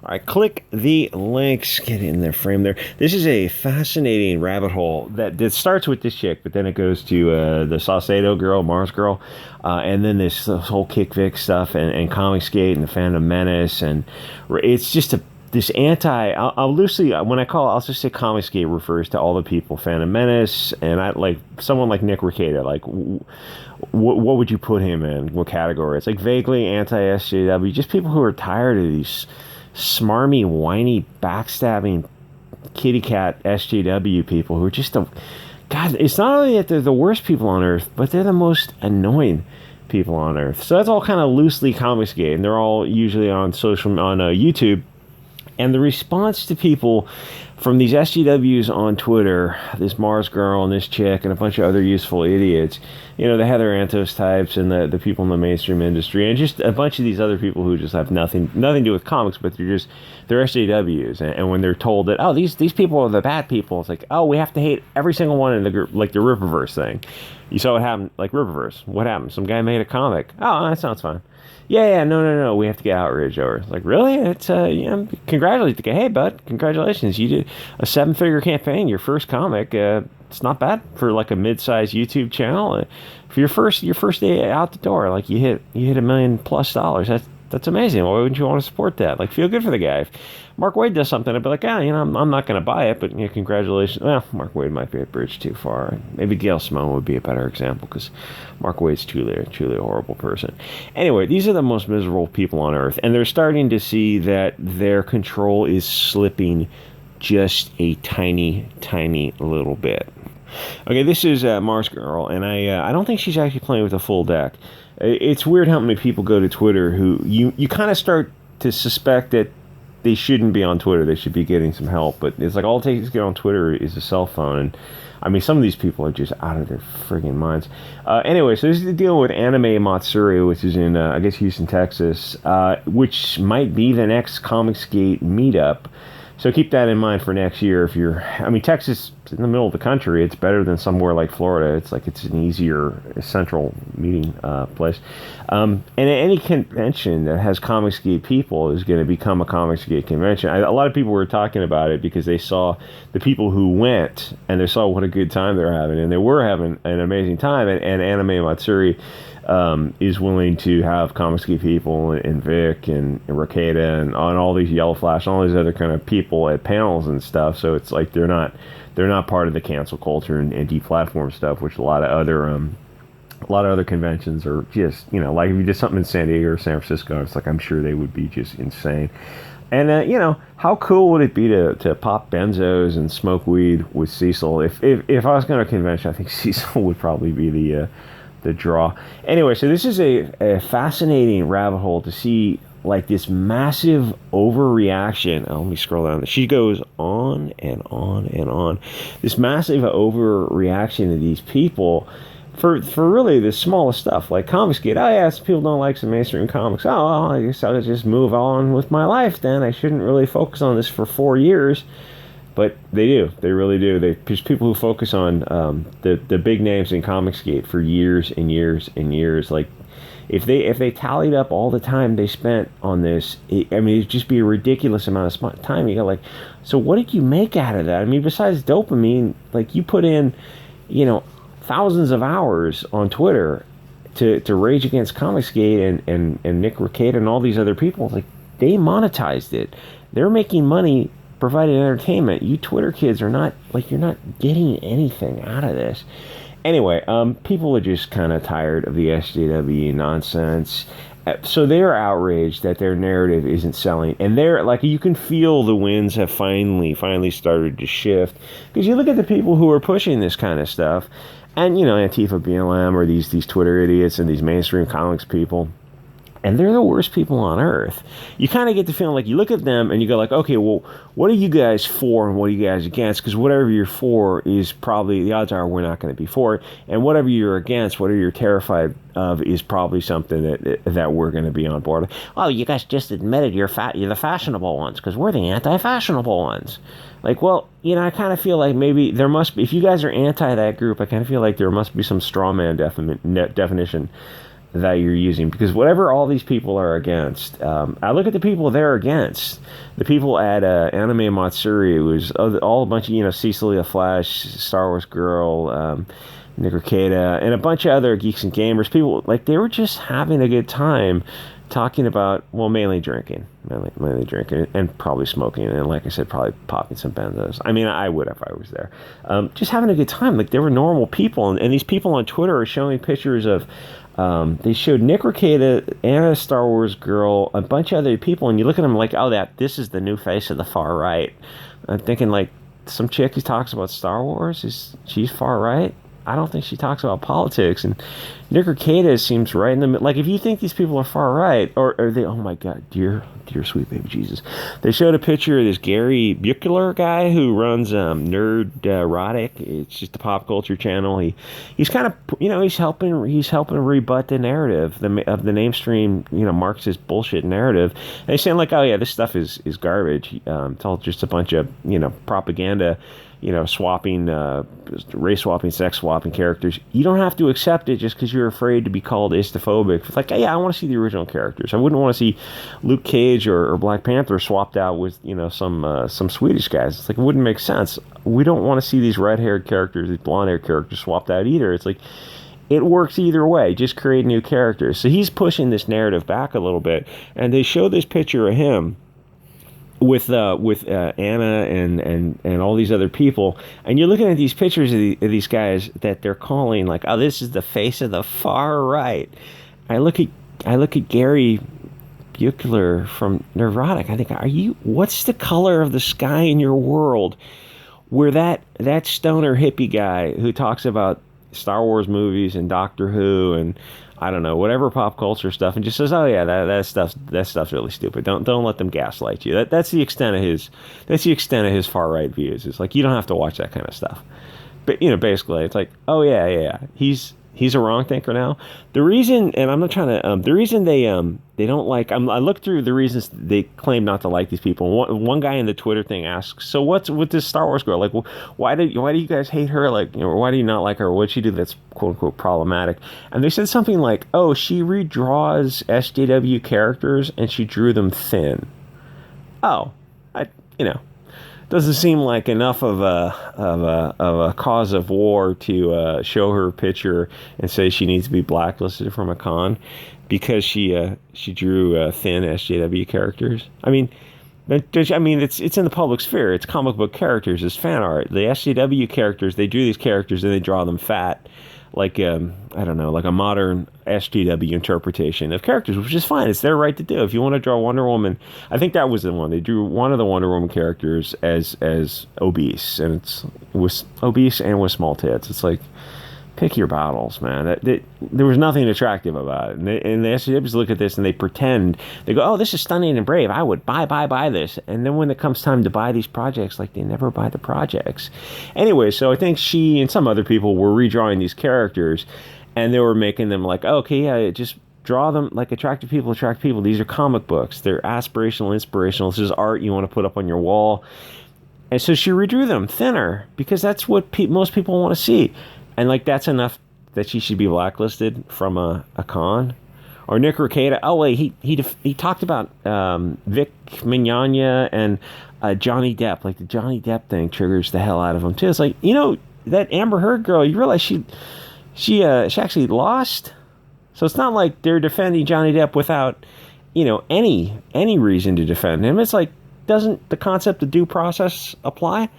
All right, click the links. Get in their frame there. This is a fascinating rabbit hole that starts with this chick, but then it goes to the Saucedo girl, Marzgurl, and then this whole Kick Vic stuff and Comicsgate and the Phantom Menace, and it's just this I'll loosely, when I call it, I'll just say Comicsgate refers to all the people, Phantom Menace, and I like someone like Nick Rekita, like what would you put him in? What category? It's like vaguely anti-SJW, just people who are tired of these smarmy, whiny, backstabbing kitty cat SJW people who are just God, it's not only that they're the worst people on earth, but they're the most annoying people on earth. So that's all kind of loosely Comicsgate, and they're all usually on YouTube. And the response to people from these SJWs on Twitter, this Marzgurl and this chick and a bunch of other useful idiots, the Heather Antos types and the people in the mainstream industry, and just a bunch of these other people who just have nothing to do with comics, but they're SJWs. And when they're told that, oh, these people are the bad people, it's like, oh, we have to hate every single one in the group, like the Rippaverse thing. You saw what happened, like Rippaverse. What happened? Some guy made a comic. Oh, that sounds fun. Yeah, no, we have to get outraged over it. Like, really? It's, congratulate the guy. Hey, bud, congratulations. You did a 7-figure campaign, your first comic. It's not bad for, like, a mid-sized YouTube channel. For your first day out the door, like, you hit $1 million+. That's amazing. Why wouldn't you want to support that? Like, feel good for the guy. If Mark Waid does something, I'd be like, I'm not going to buy it, but congratulations. Well, Mark Waid might be a bridge too far. Maybe Gail Simone would be a better example, because Mark Waid's truly a horrible person. Anyway, these are the most miserable people on earth, and they're starting to see that their control is slipping just a tiny, tiny little bit. Okay, this is Marzgurl, and I don't think she's actually playing with a full deck. It's weird how many people go to Twitter who you kind of start to suspect that they shouldn't be on Twitter. They should be getting some help. But it's like all it takes to get on Twitter is a cell phone. And I mean, some of these people are just out of their friggin' minds. Anyway, so this is the deal with Anime Matsuri, which is in, I guess, Houston, Texas, which might be the next Comicsgate meetup. So keep that in mind for next year. Texas is in the middle of the country. It's better than somewhere like Florida. It's an easier central meeting place. And any convention that has Comicsgate people is going to become a Comicsgate convention. A lot of people were talking about it because they saw the people who went and they saw what a good time they're having, and they were having an amazing time. And Anime Matsuri is willing to have Comicsgate people and Vic and Rekita and all these Yellow Flash and all these other kind of people at panels and stuff. So it's like they're not part of the cancel culture and deplatform stuff, which a lot of other conventions are just, like if you did something in San Diego or San Francisco, it's like I'm sure they would be just insane. And how cool would it be to pop benzos and smoke weed with Cecil? If I was going to a convention, I think Cecil would probably be the draw. Anyway, so this is a fascinating rabbit hole to see, like, this massive overreaction. Let me scroll down. She goes on and on and on. This massive overreaction to these people for really the smallest stuff, like Comicsgate. Oh yeah, people don't like some mainstream comics. Oh, well, I guess I'll just move on with my life then. I shouldn't really focus on this for 4 years. But they do. They really do. There's people who focus on the big names in Comicsgate for years and years and years. Like, if they tallied up all the time they spent on this, it'd just be a ridiculous amount of time. You go like, so what did you make out of that? I mean, besides dopamine, like, you put in, thousands of hours on Twitter to rage against Comicsgate and Nick Rekita and all these other people. Like, they monetized it. They're making money providing entertainment. You Twitter kids are not, like, you're not getting anything out of this. Anyway, people are just kind of tired of the SJW nonsense. So they're outraged that their narrative isn't selling. And they're, like, you can feel the winds have finally started to shift. Because you look at the people who are pushing this kind of stuff, and, Antifa BLM or these Twitter idiots and these mainstream comics people, and they're the worst people on earth. You kind of get the feeling like you look at them and you go like, okay, well, what are you guys for and what are you guys against? Because whatever you're for is probably, the odds are we're not going to be for it. And whatever you're against, whatever you're terrified of is probably something that we're going to be on board with. Oh, you guys just admitted you're the fashionable ones because we're the anti-fashionable ones. Like, well, I kind of feel like maybe there must be, if you guys are anti that group, I kind of feel like there must be some straw man definition that you're using, because whatever all these people are against, I look at the people they're against. The people at Anime Matsuri, it was all a bunch of, Cecilia Flash, Star Wars Girl, Nick Rekita, and a bunch of other geeks and gamers. People, like, they were just having a good time talking about, well, mainly drinking, and probably smoking, and like I said, probably popping some benzos. I mean, I would if I was there. Just having a good time. Like, they were normal people, and these people on Twitter are showing pictures of, they showed Nick Rekita, Anna Star Wars Girl, a bunch of other people, and you look at them like, oh, this is the new face of the far right. I'm thinking, like, some chick who talks about Star Wars, she's far right? I don't think she talks about politics. And Nick Rekita seems right in the middle. Like, if you think these people are far right, or are they, oh my God, dear sweet baby Jesus. They showed a picture of this Gary Buechler guy who runs Nerd Erotic. It's just a pop culture channel. He's kind of, he's helping rebut the narrative of the mainstream, Marxist bullshit narrative. And they're saying, like, oh yeah, this stuff is garbage. It's all just a bunch of, propaganda, swapping, race swapping, sex swapping characters. You don't have to accept it just because you're afraid to be called istophobic. It's like, yeah, I want to see the original characters. I wouldn't want to see Luke Cage or Black Panther swapped out with, some Swedish guys. It's like, it wouldn't make sense. We don't want to see these red-haired characters, these blonde-haired characters swapped out either. It's like, it works either way. Just create new characters. So he's pushing this narrative back a little bit, and they show this picture of him with Anna and all these other people, and you're looking at these pictures of these guys that they're calling, like, oh, this is the face of the far right. I look at Gary Buechler from Neurotic. I think, what's the color of the sky in your world where that stoner hippie guy who talks about Star Wars movies and Doctor Who and I don't know, whatever pop culture stuff, and just says, oh yeah, that stuff's really stupid. Don't let them gaslight you. That's the extent of his far right views. It's like, you don't have to watch that kind of stuff. But basically it's like, oh yeah, he's a wrong thinker now. The reason, and I'm not trying to, the reason they don't like, I looked through the reasons they claim not to like these people. One guy in the Twitter thing asks, so what's with this Star Wars girl? Like, why do you guys hate her? Like, why do you not like her? What'd she do that's quote unquote problematic? And they said something like, oh, she redraws SJW characters and she drew them thin. Oh, doesn't seem like enough of a cause of war to show her picture and say she needs to be blacklisted from a con because she drew thin SJW characters. I mean, it's in the public sphere. It's comic book characters. It's fan art. The SJW characters, they drew these characters and they draw them fat, like I don't know, like a modern SJW interpretation of characters, which is fine. It's their right to do. If you want to draw Wonder Woman, I think that was the one. They drew one of the Wonder Woman characters as obese, and it was obese and with small tits. It's like, pick your battles, man. There was nothing attractive about it. And the SJWs look at this and they pretend, they go, oh, this is stunning and brave. I would buy this. And then when it comes time to buy these projects, like, they never buy the projects. Anyway, so I think she and some other people were redrawing these characters, and they were making them like, oh, okay, yeah, just draw them like attractive people attract people. These are comic books. They're aspirational, inspirational. This is art you want to put up on your wall. And so she redrew them thinner because that's what most people want to see. And, like, that's enough that she should be blacklisted from a con. Or Nick Rekita. Oh, wait, he talked about Vic Mignogna and Johnny Depp. Like, the Johnny Depp thing triggers the hell out of him, too. It's like, that Amber Heard girl, you realize she actually lost? So it's not like they're defending Johnny Depp without, any reason to defend him. It's like, doesn't the concept of due process apply?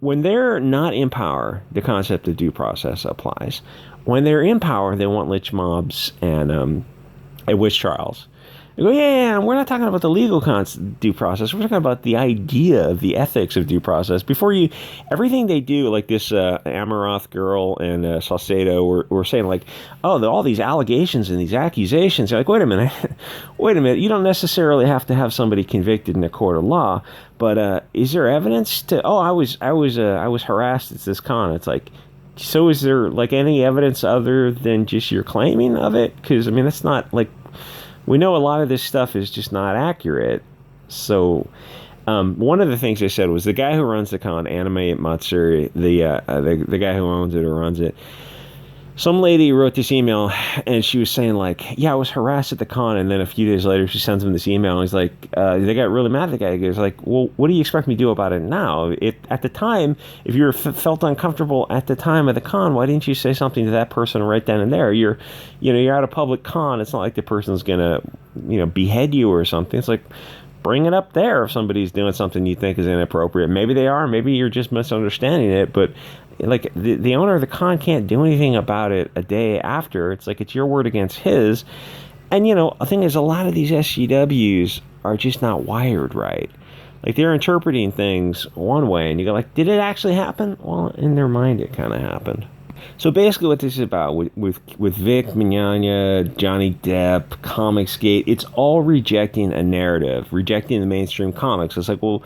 When they're not in power, the concept of due process applies. When they're in power, they want lynch mobs and witch trials. They go, yeah, we're not talking about the legal due process. We're talking about the idea of the ethics of due process. Everything they do, like this Amouranth girl and Salcedo were saying, like, oh, all these allegations and these accusations. You're like, wait a minute. You don't necessarily have to have somebody convicted in a court of law, but is there evidence to? Oh, I was harassed at this con. It's like, so is there like any evidence other than just your claiming of it? Because that's not like. We know a lot of this stuff is just not accurate. So one of the things they said was the guy who runs the con, Anime Matsuri, the guy who owns it or runs it, some lady wrote this email and she was saying like, yeah, I was harassed at the con, and then a few days later she sends him this email and he's like, they got really mad at the guy. He goes like, well, what do you expect me to do about it now? At the time, if you felt uncomfortable at the time of the con, why didn't you say something to that person right then and there? You're at a public con. It's not like the person's gonna behead you or something. It's like, bring it up there if somebody's doing something you think is inappropriate. Maybe they are, maybe you're just misunderstanding it, but like the owner of the con can't do anything about it a day after. It's like it's your word against his. And the thing is, a lot of these SJWs are just not wired right. Like, they're interpreting things one way, and you go like, did it actually happen? Well, in their mind it kind of happened. So basically what this is about with Vic Mignogna, Johnny Depp, Comicsgate, it's all rejecting a narrative, rejecting the mainstream comics. It's like, well,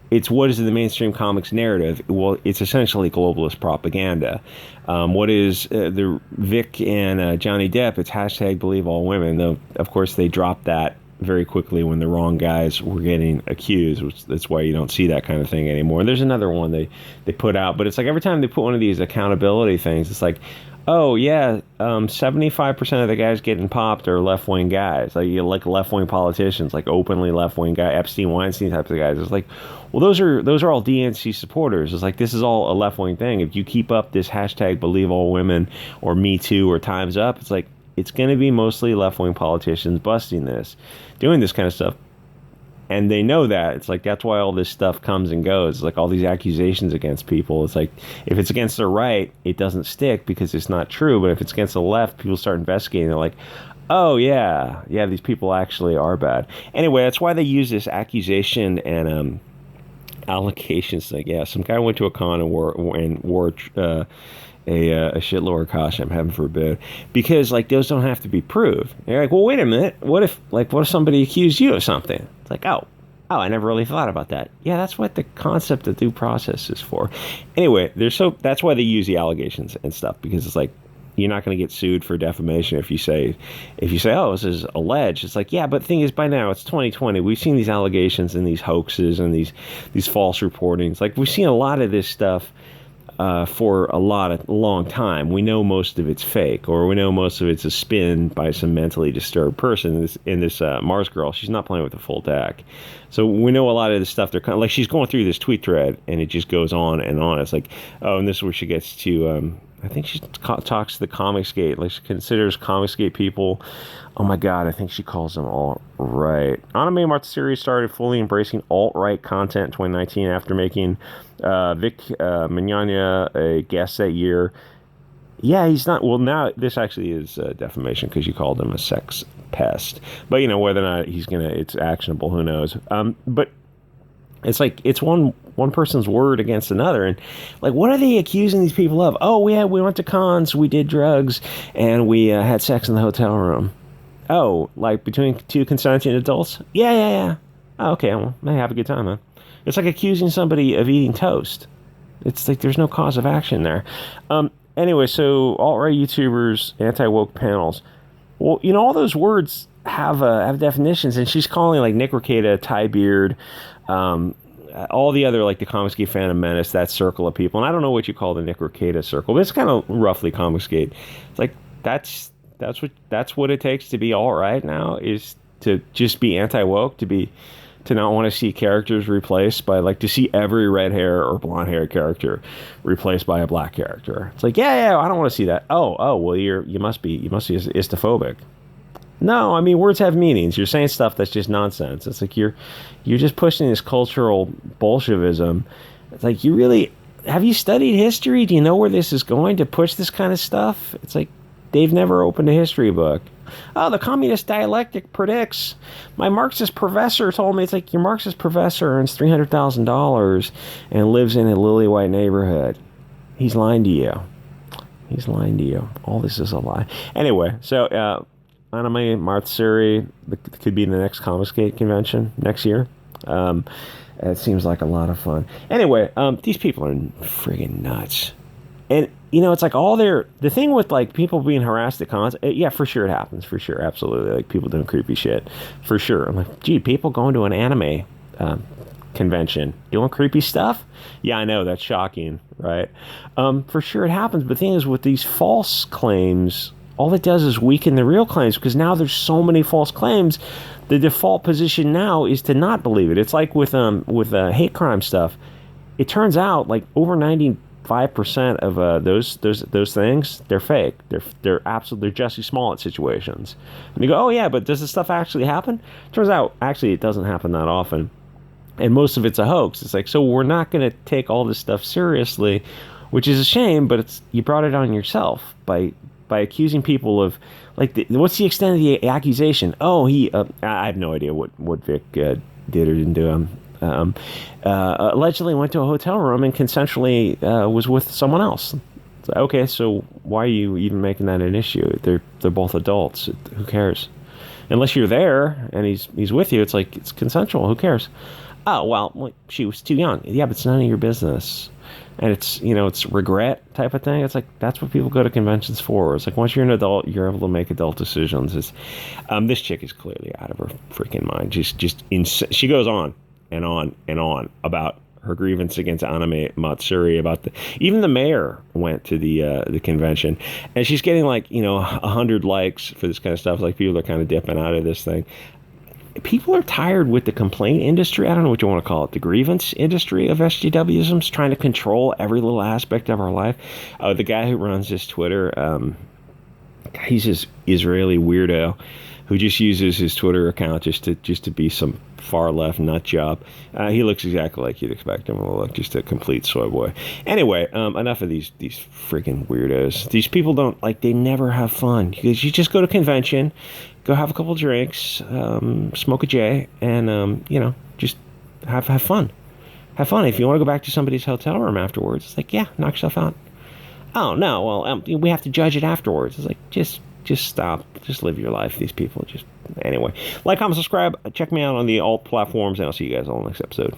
it's what is the mainstream comics narrative? Well, it's essentially globalist propaganda. What is the Vic and Johnny Depp? It's hashtag believe all women. Though, of course, they dropped that very quickly when the wrong guys were getting accused, which that's why you don't see that kind of thing anymore. And there's another one they put out, but it's like every time they put one of these accountability things, it's like, oh yeah, 75% of the guys getting popped are left-wing guys, like left-wing politicians, like openly left-wing guy, Epstein, Weinstein types of guys. It's like, well, those are all DNC supporters. It's like, this is all a left-wing thing. If you keep up this hashtag believe all women or Me Too or Time's Up, it's like, it's going to be mostly left-wing politicians busting this, doing this kind of stuff. And they know that. It's like, that's why all this stuff comes and goes. It's like all these accusations against people. It's like, if it's against the right, it doesn't stick because it's not true. But if it's against the left, people start investigating. They're like, oh, yeah, these people actually are bad. Anyway, that's why they use this accusation and allocations thing. Yeah, some guy went to a con and wore a shitload of costume, heaven forbid, because like those don't have to be proved. They're like, well, wait a minute, what if somebody accused you of something? It's like, oh, I never really thought about that. Yeah, that's what the concept of due process is for. Anyway, that's why they use the allegations and stuff, because it's like, you're not going to get sued for defamation if you say, oh, this is alleged. It's like, yeah, but the thing is, by now it's 2020. We've seen these allegations and these hoaxes and these false reportings. Like, we've seen a lot of this stuff for a long time. We know most of it's fake, or we know most of it's a spin by some mentally disturbed person. In this Marzgurl, she's not playing with the full deck. So we know a lot of this stuff. They're kind of like, she's going through this tweet thread, and it just goes on and on. It's like, oh, and this is where she gets to. I think she talks to the Comicsgate. Like, she considers Comicsgate people. Oh my God, I think she calls them alt-right. Anime Matsuri started fully embracing alt-right content in 2019 after making Vic Mignogna a guest that year. Yeah, he's not. Well, now this actually is defamation because you called him a sex pest. But whether or not it's actionable, who knows? But it's like, it's one person's word against another, and like, what are they accusing these people of? Oh, we went to cons, we did drugs, and we had sex in the hotel room. Oh, like between two consenting adults? Yeah. Oh, okay, well, may have a good time, man. It's like accusing somebody of eating toast. It's like there's no cause of action there. Anyway, so alt-right YouTubers, anti-woke panels. Well, all those words have definitions, and she's calling like Nick Rekita, Ty Beard, all the other, like the Comicsgate Phantom Menace, that circle of people. And I don't know what you call the Nick Rekita circle, but it's kind of roughly Comicsgate. It's like, that's what it takes to be all right now, is to just be anti-woke, to not want to see characters replaced by, like, to see every red hair or blonde hair character replaced by a black character. It's like, yeah, I don't want to see that. Oh, well, you must be istophobic. No, I mean, words have meanings. You're saying stuff that's just nonsense. It's like you're just pushing this cultural Bolshevism. It's like, have you studied history? Do you know where this is going to push this kind of stuff? It's like, they've never opened a history book. Oh, the communist dialectic predicts. My Marxist professor told me. It's like, your Marxist professor earns $300,000 and lives in a lily white neighborhood. He's lying to you. All this is a lie. Anyway, so Anime Matsuri could be the next Comicsgate convention next year. It seems like a lot of fun. Anyway, these people are friggin' nuts. And, it's like the thing with, like, people being harassed at cons, yeah, for sure it happens, for sure, absolutely. Like, people doing creepy shit, for sure. I'm like, gee, people going to an anime convention doing creepy stuff. Yeah, I know, that's shocking, right? For sure it happens, but the thing is, with these false claims, all it does is weaken the real claims, because now there's so many false claims. The default position now is to not believe it. It's like with hate crime stuff. It turns out like over 95% of those things, they're fake. They're absolutely Jesse Smollett situations. And you go, oh yeah, but does this stuff actually happen? Turns out actually it doesn't happen that often, and most of it's a hoax. It's like, so we're not going to take all this stuff seriously, which is a shame. But you brought it on yourself by accusing people of, like, what's the extent of the accusation? Oh, I have no idea what Vic did or didn't do. Allegedly went to a hotel room and consensually was with someone else. So, okay, so why are you even making that an issue? They're both adults. Who cares? Unless you're there and he's with you, it's like, it's consensual. Who cares? Oh, well, she was too young. Yeah, but it's none of your business. And it's, it's regret type of thing. It's like, that's what people go to conventions for. It's like, once you're an adult, you're able to make adult decisions. This chick is clearly out of her freaking mind. She goes on and on and on about her grievance against anime Matsuri. Even the mayor went to the convention, and she's getting 100 likes for this kind of stuff. Like, people are kind of dipping out of this thing. People are tired with the complaint industry. I don't know what you want to call it. The grievance industry of SJWisms, trying to control every little aspect of our life. The guy who runs this Twitter, he's this Israeli weirdo who just uses his Twitter account just to be some far left nut job. He looks exactly like you'd expect him to look, just a complete soy boy. Anyway, enough of these freaking weirdos. These people they never have fun. You just go to convention, go have a couple drinks, smoke a J, and just have fun. Have fun. If you want to go back to somebody's hotel room afterwards, it's like, yeah, knock yourself out. Oh no, well, we have to judge it afterwards. It's like, just stop. Just live your life. These people anyway. Like, comment, subscribe. Check me out on the alt platforms, and I'll see you guys all next episode.